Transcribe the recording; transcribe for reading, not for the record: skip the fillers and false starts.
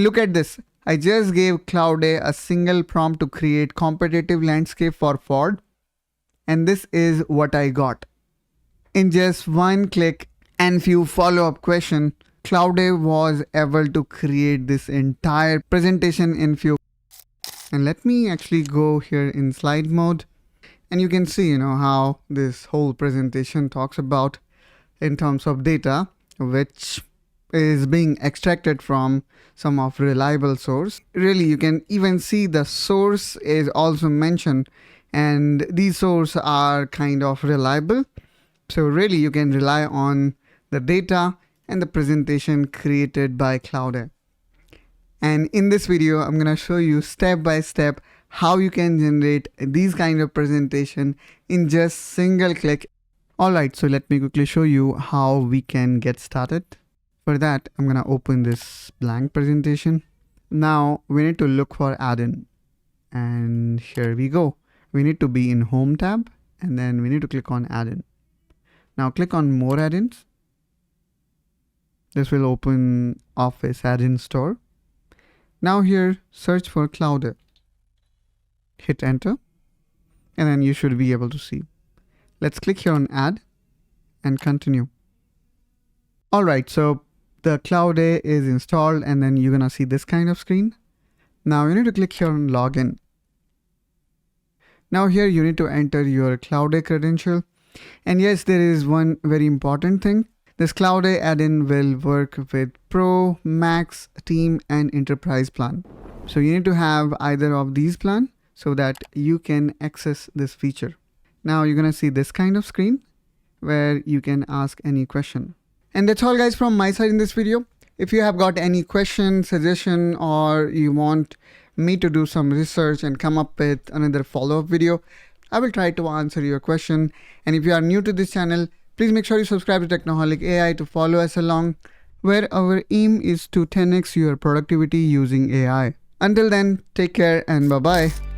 Look at this. I just gave Claude a single prompt to create competitive landscape for Ford. And this is what I got. In just one click and few follow-up questions, Claude was able to create this entire presentation in few. And let me actually go here in slide mode. And you can see, how this whole presentation talks about in terms of data, which is being extracted from some of reliable source. Really, you can even see the source is also mentioned, and these sources are kind of reliable. So really, you can rely on the data and the presentation created by Claude. And in this video, I'm going to show you step by step how you can generate these kind of presentation in just single click. Alright, so let me quickly show you how we can get started. For that, I'm going to open this blank presentation. Now we need to look for add-in. And here we go. We need to be in Home tab, and then we need to click on add-in. Now click on more add-ins. This will open Office add-in store. Now here, search for Claude. Hit enter, and then you should be able to see. Let's click here on add and continue. Alright, so the Claude is installed, and then you're gonna see this kind of screen. Now you need to click here on login. Now here you need to enter your Claude credential. And yes, there is one very important thing. This Claude add-in will work with Pro, Max, Team, and Enterprise plan. So you need to have either of these plans so that you can access this feature. Now you're gonna see this kind of screen where you can ask any question. And that's all guys from my side in this video. If you have got any question, suggestion, or you want me to do some research and come up with another follow-up video, I will try to answer your question. And if you are new to this channel, please make sure you subscribe to Technaholic AI to follow us along, where our aim is to 10x your productivity using AI. Until then, take care and bye-bye.